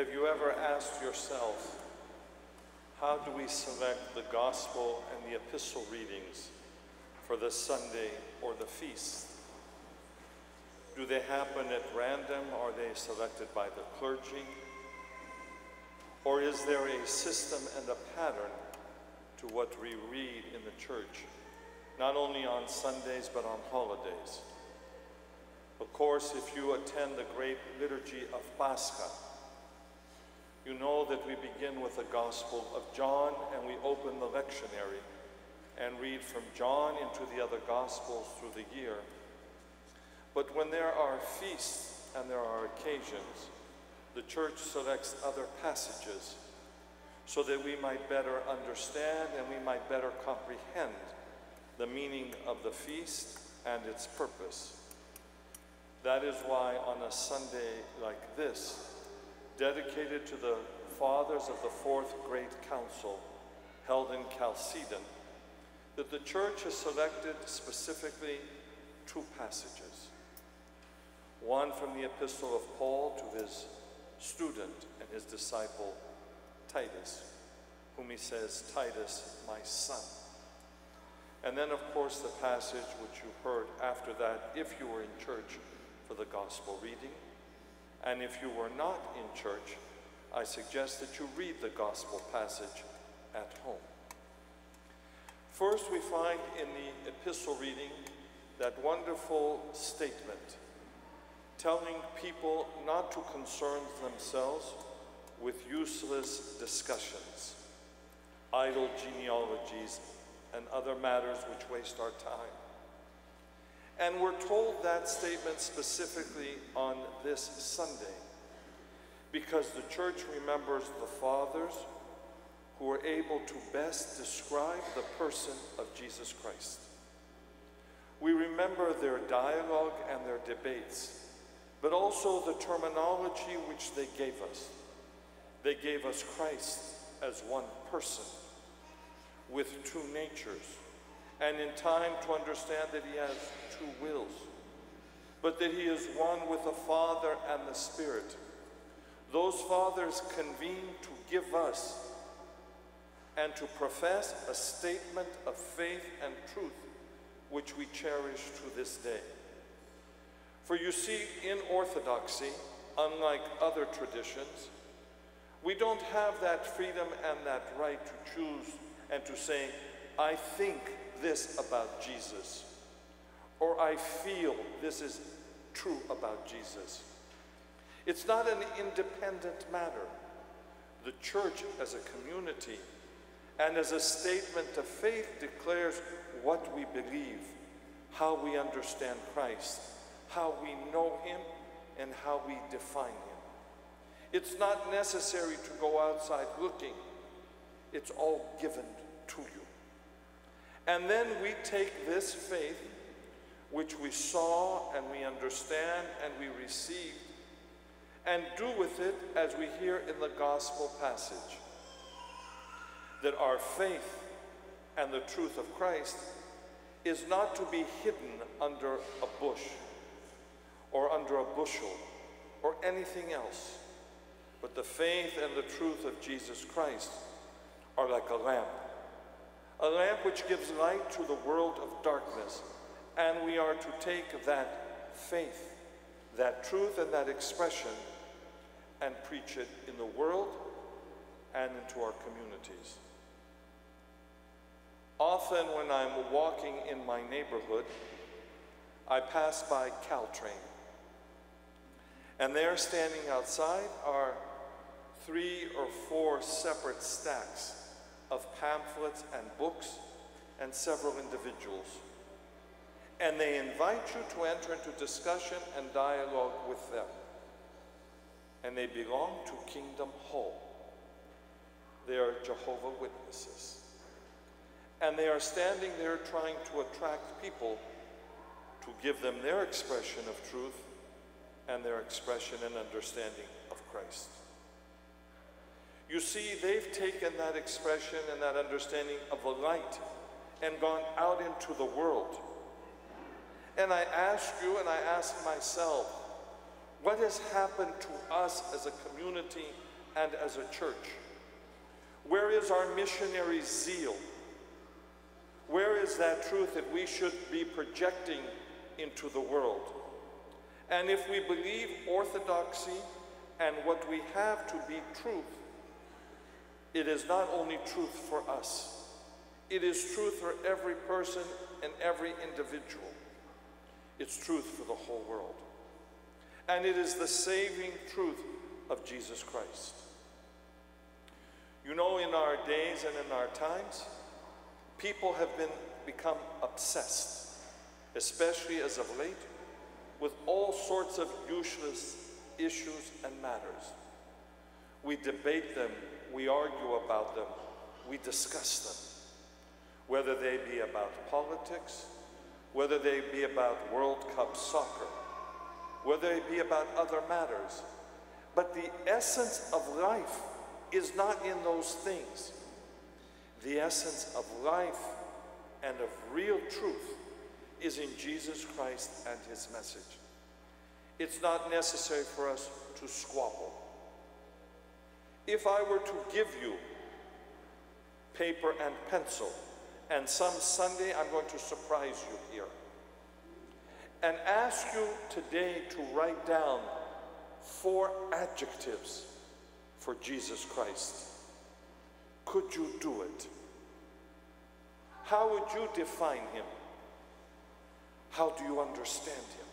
Have you ever asked yourself, how do we select the gospel and the epistle readings for the Sunday or the feast? Do they happen at random? Are they selected by the clergy? Or is there a system and a pattern to what we read in the church, not only on Sundays but on holidays? Of course, if you attend the great liturgy of Pascha, you know that we begin with the Gospel of John and we open the lectionary and read from John into the other Gospels through the year. But when there are feasts and there are occasions, the Church selects other passages so that we might better understand and we might better comprehend the meaning of the feast and its purpose. That is why on a Sunday like this, dedicated to the fathers of the Fourth Great Council held in Chalcedon, that the Church has selected specifically two passages. One from the Epistle of Paul to his student and his disciple Titus, whom he says, "Titus, my son." And then, of course, the passage which you heard after that, if you were in church for the gospel reading. And if you were not in church, I suggest that you read the gospel passage at home. First, we find in the epistle reading that wonderful statement telling people not to concern themselves with useless discussions, idle genealogies, and other matters which waste our time. And we're told that statement specifically on this Sunday because the Church remembers the fathers who were able to best describe the person of Jesus Christ. We remember their dialogue and their debates, but also the terminology which they gave us. They gave us Christ as one person with two natures, and in time to understand that he has two wills, but that he is one with the Father and the Spirit. Those fathers convene to give us and to profess a statement of faith and truth which we cherish to this day. For you see, in Orthodoxy, unlike other traditions, we don't have that freedom and that right to choose and to say, I think this about Jesus, or I feel this is true about Jesus. It's not an independent matter. The Church as a community and as a statement of faith declares what we believe, how we understand Christ, how we know him, and how we define him. It's not necessary to go outside looking. It's all given to you. And then we take this faith, which we saw and we understand and we received, and do with it as we hear in the gospel passage, that our faith and the truth of Christ is not to be hidden under a bush or under a bushel or anything else, but the faith and the truth of Jesus Christ are like a lamp which gives light to the world of darkness, and we are to take that faith, that truth and that expression and preach it in the world and into our communities. Often when I'm walking in my neighborhood, I pass by Caltrain. And there, standing outside, are 3 or 4 separate stacks of pamphlets and books and several individuals. And they invite you to enter into discussion and dialogue with them. And they belong to Kingdom Hall. They are Jehovah's Witnesses. And they are standing there trying to attract people to give them their expression of truth and their expression and understanding of Christ. You see, they've taken that expression and that understanding of the light and gone out into the world. And I ask you and I ask myself, what has happened to us as a community and as a church? Where is our missionary zeal? Where is that truth that we should be projecting into the world? And if we believe orthodoxy and what we have to be truth, it is not only truth for us, it is truth for every person and every individual. It's truth for the whole world. And it is the saving truth of Jesus Christ. You know, in our days and in our times, people have become obsessed, especially as of late, with all sorts of useless issues and matters. We debate them, we argue about them, we discuss them, whether they be about politics, whether they be about World Cup soccer, whether they be about other matters. But the essence of life is not in those things. The essence of life and of real truth is in Jesus Christ and his message. It's not necessary for us to squabble. If I were to give you paper and pencil, and some Sunday I'm going to surprise you here, and ask you today to write down 4 adjectives for Jesus Christ, could you do it? How would you define him? How do you understand him?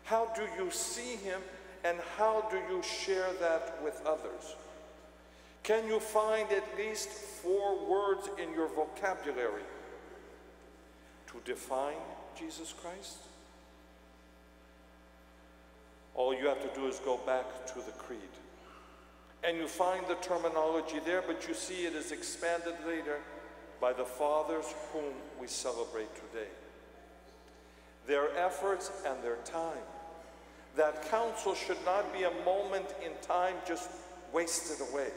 How do you see him, and how do you share that with others? Can you find at least 4 words in your vocabulary to define Jesus Christ? All you have to do is go back to the creed. And you find the terminology there, but you see it is expanded later by the fathers whom we celebrate today. Their efforts and their time. That council should not be a moment in time just wasted away.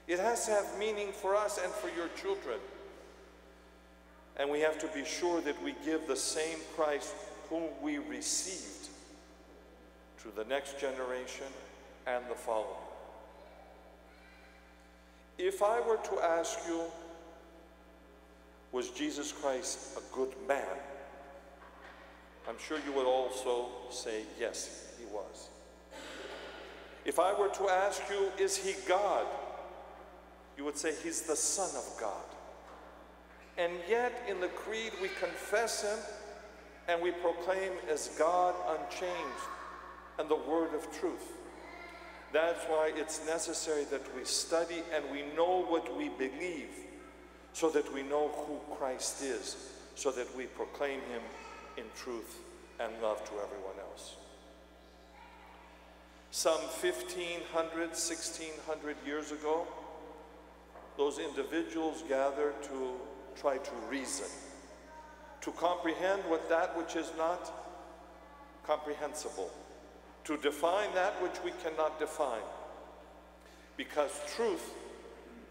It has to have meaning for us and for your children. And we have to be sure that we give the same Christ whom we received to the next generation and the following. If I were to ask you, was Jesus Christ a good man? I'm sure you would also say, yes, he was. If I were to ask you, is he God? You would say he's the Son of God. And yet in the creed we confess him and we proclaim as God unchanged and the word of truth. That's why it's necessary that we study and we know what we believe, so that we know who Christ is, so that we proclaim him in truth and love to everyone else. Some 1,500, 1,600 years ago, those individuals gathered to try to reason, to comprehend that which is not comprehensible, to define that which we cannot define, because truth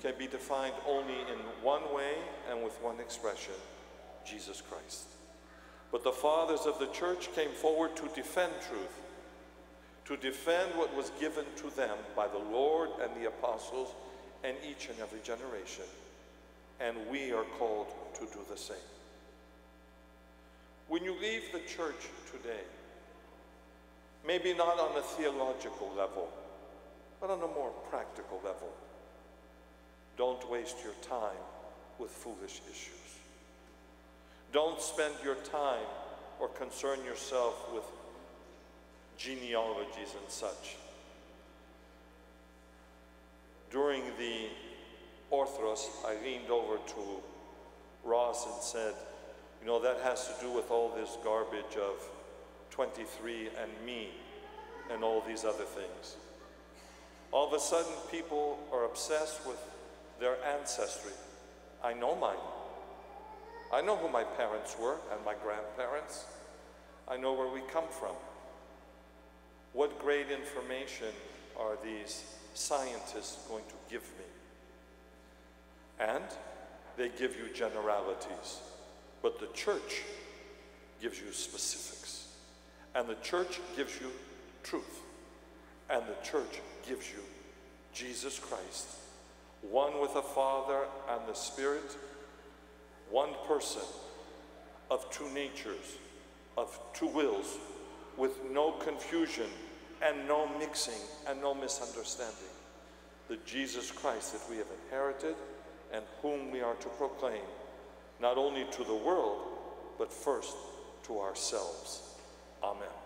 can be defined only in one way and with one expression, Jesus Christ. But the fathers of the church came forward to defend truth, to defend what was given to them by the Lord and the apostles and each and every generation. And we are called to do the same. When you leave the church today, maybe not on a theological level, but on a more practical level, don't waste your time with foolish issues. Don't spend your time or concern yourself with genealogies and such. During the Orthros, I leaned over to Ross and said, you know, that has to do with all this garbage of 23 and me and all these other things. All of a sudden, people are obsessed with their ancestry. I know mine. I know who my parents were and my grandparents. I know where we come from. What great information are these scientists going to give me? And they give you generalities, but the church gives you specifics. And the church gives you truth. And the church gives you Jesus Christ, one with the Father and the Spirit, one person of two natures, of two wills, with no confusion and no mixing and no misunderstanding. The Jesus Christ that we have inherited and whom we are to proclaim, not only to the world, but first to ourselves. Amen.